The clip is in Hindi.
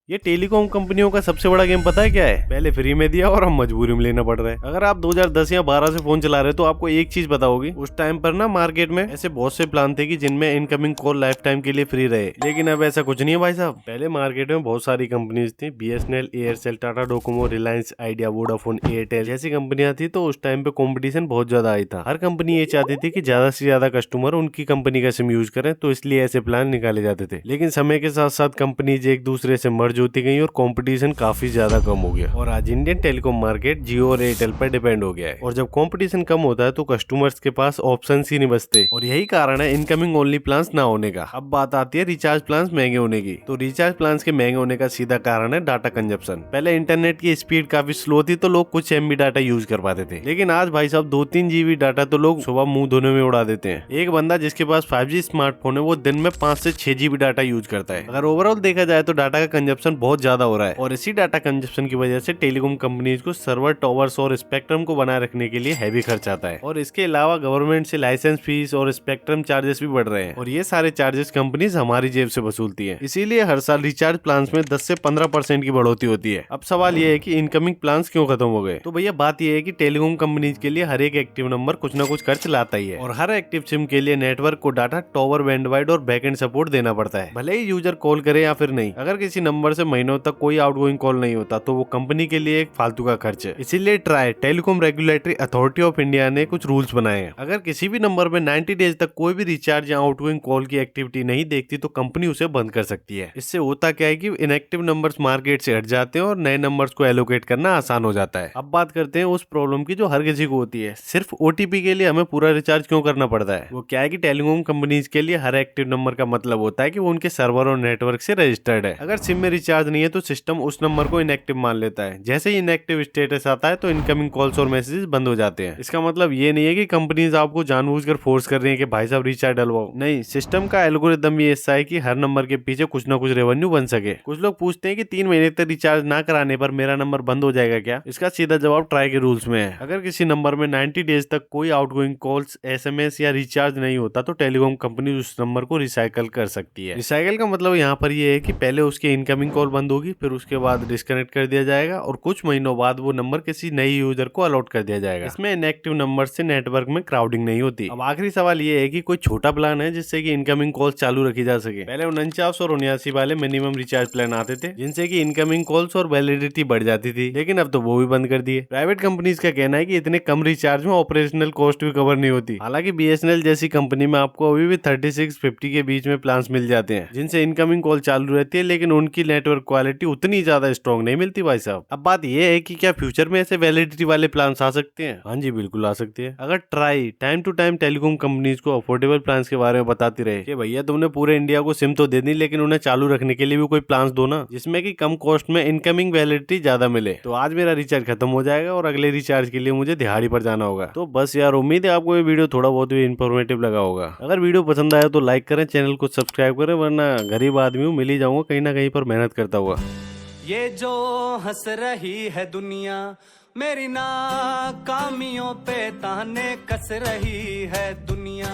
ये टेलीकॉम कंपनियों का सबसे बड़ा गेम पता है क्या है? पहले फ्री में दिया और हम मजबूरी में लेना पड़ रहा है। अगर आप 2010 या 12 से फोन चला रहे तो आपको एक चीज पता होगी, उस टाइम पर ना मार्केट में ऐसे बहुत से प्लान थे कि जिनमें इनकमिंग कॉल लाइफ टाइम के लिए फ्री रहे। लेकिन अब ऐसा कुछ नहीं है भाई साहब। पहले मार्केट में बहुत सारी कंपनीज थी, BSNL, Aircel, Tata Docomo, Reliance, idea, Vodafone, Airtel जैसी कंपनियां थी। तो उस टाइम पे कॉम्पिटिशन बहुत ज्यादा आई था। हर कंपनी ये चाहती थी कि ज्यादा से ज्यादा कस्टमर उनकी कंपनी का सिम यूज करें, तो इसलिए ऐसे प्लान निकाले जाते थे। लेकिन समय के साथ साथ कंपनीज एक दूसरे से मर्ज होती गई और कंपटीशन काफी ज्यादा कम हो गया और आज इंडियन टेलीकॉम मार्केट जियो और एयरटेल पर डिपेंड हो गया है। और जब कंपटीशन कम होता है तो कस्टमर्स के पास ऑप्शंस ही नहीं बचते और यही कारण है इनकमिंग ओनली प्लान्स ना होने का। अब बात आती है रिचार्ज प्लान्स महंगे होने की। तो रिचार्ज प्लान्स के महंगे होने का सीधा कारण है डाटा कंजप्शन। पहले इंटरनेट की स्पीड काफी स्लो थी तो लोग कुछ MB डाटा यूज कर पाते थे, लेकिन आज भाई साहब 2-3 GB डाटा तो लोग सुबह मुंह धोने में उड़ा देते हैं। एक बंदा जिसके पास 5G स्मार्टफोन है वो दिन में 5 से 6 GB डाटा यूज करता है। अगर ओवरऑल देखा जाए तो डाटा का कंजप्शन बहुत ज्यादा हो रहा है और इसी डाटा कंजप्शन की वजह से टेलीकॉम कंपनीज को सर्वर, टॉवर्स और स्पेक्ट्रम को बनाए रखने के लिए हैवी खर्च आता है। और इसके अलावा गवर्नमेंट से लाइसेंस फीस और स्पेक्ट्रम चार्जेस भी बढ़ रहे हैं और ये सारे चार्जेस कंपनीज हमारी जेब से वसूलती है। इसीलिए हर साल रिचार्ज प्लान में 10 से 15% की बढ़ोतरी होती है। अब सवाल ये है कि इनकमिंग प्लान क्यों खत्म हो गए? तो भैया बात यह है कि टेलीकॉम कंपनीज के लिए हर एक एक्टिव नंबर कुछ ना कुछ खर्च लाता ही है और हर एक्टिव सिम के लिए नेटवर्क को डाटा, टॉवर, बैंडवाइड और बैकएंड सपोर्ट देना पड़ता है, भले ही यूजर कॉल करे या फिर नहीं। अगर किसी नंबर से महीनों तक कोई आउटगोइंग कॉल नहीं होता तो वो कंपनी के लिए एक फालतू का खर्च है। इसीलिए try telecom regulatory authority of India ने कुछ रूल्स बनाए हैं। अगर किसी भी नंबर में 90 डेज तक कोई भी रिचार्ज या आउटगोइंग कॉल की एक्टिविटी नहीं देखती तो कंपनी उसे बंद कर सकती है। इससे होता क्या है कि इनएक्टिव नंबर्स मार्केट से हट जाते हैं और नए नंबर्स को एलोकेट करना आसान हो जाता है। अब बात करते हैं उस प्रॉब्लम की जो हर किसी को होती है, सिर्फ OTP के लिए हमें पूरा रिचार्ज क्यों करना पड़ता है? वो क्या है कि टेलीकॉम कंपनीज के लिए हर एक्टिव नंबर का मतलब होता है कि वो उनके सर्वर और नेटवर्क से रजिस्टर्ड है। अगर सिम में रिचार्ज नहीं है तो सिस्टम उस नंबर को इनएक्टिव मान लेता है। जैसे ही इनएक्टिव स्टेटस आता है तो इनकमिंग कॉल्स और मैसेजेस बंद हो जाते हैं। इसका मतलब ये नहीं है कि कंपनीज आपको जानबूझकर फोर्स कर रही है कि भाई साहब रिचार्ज डलवाओ। नहीं, सिस्टम का एल्गोरिदम ये ऐसा है कि हर नंबर के पीछे कुछ ना कुछ रेवेन्यू बन सके। कुछ लोग पूछते हैं कि 3 महीने तक रिचार्ज ना कराने पर मेरा नंबर बंद हो जाएगा क्या? इसका सीधा जवाब ट्राई के रूल्स में है। अगर किसी नंबर में 90 डेज तक कोई आउटगोइंग कॉल्स, SMS या रिचार्ज नहीं होता तो टेलीकॉम कंपनी उस नंबर को रिसाइकल कर सकती है। रिसाइकल का मतलब यहाँ पर ये है कि पहले उसकी इनकमिंग कॉल बंद होगी, फिर उसके बाद डिस्कनेक्ट कर दिया जाएगा और कुछ महीनों बाद वो नंबर किसी नई यूजर को अलॉट कर दिया जाएगा। इसमें इनएक्टिव नंबर से नेटवर्क में क्राउडिंग नहीं होती। अब आखिरी सवाल ये है कि कोई छोटा प्लान है जिससे कि इनकमिंग कॉल्स चालू रखी जा सके? पहले 49 और 79 वाले मिनिमम रिचार्ज प्लान आते थे जिनसे कि इनकमिंग कॉल्स और वैलिडिटी बढ़ जाती थी, लेकिन अब तो वो भी बंद कर दिए। प्राइवेट कंपनीज का कहना है कि इतने कम रिचार्ज में ऑपरेशनल कॉस्ट भी कवर नहीं होती। हालांकि BSNL जैसी कंपनी में आपको अभी भी 36-50 के बीच में प्लान मिल जाते हैं जिनसे इनकमिंग कॉल चालू रहती है, लेकिन उनकी नेटवर्क क्वालिटी उतनी ज्यादा स्ट्रॉन्ग नहीं मिलती भाई साहब। अब बात यह है कि क्या फ्यूचर में ऐसे वैलिडिटी वाले प्लान आ सकते हैं? हाँ जी, बिल्कुल आ सकते हैं। अगर TRAI time to time telecom companies को अफोर्डेबल प्लान के बारे में बताती रहे कि भैया तुमने पूरे इंडिया को सिम तो दे दी, लेकिन उन्हें चालू रखने के लिए भी कोई प्लान दो ना जिसमें कि कम कॉस्ट में इनकमिंग वैलिडिटी ज्यादा मिले। तो आज मेरा रिचार्ज खत्म हो जाएगा और अगले रिचार्ज के लिए मुझे दिहाड़ी पर जाना होगा। तो बस यार, उम्मीद है आपको ये वीडियो थोड़ा बहुत भी इन्फॉर्मेटिव लगा होगा। अगर वीडियो पसंद आया तो लाइक करें, चैनल को सब्सक्राइब करें, वरना गरीब आदमी हूँ, मिल ही जाऊंगा कहीं ना कहीं पर मेहनत करता हुआ। ये जो हंस रही है दुनिया मेरी नाकामियों पे ताने कस रही है दुनिया।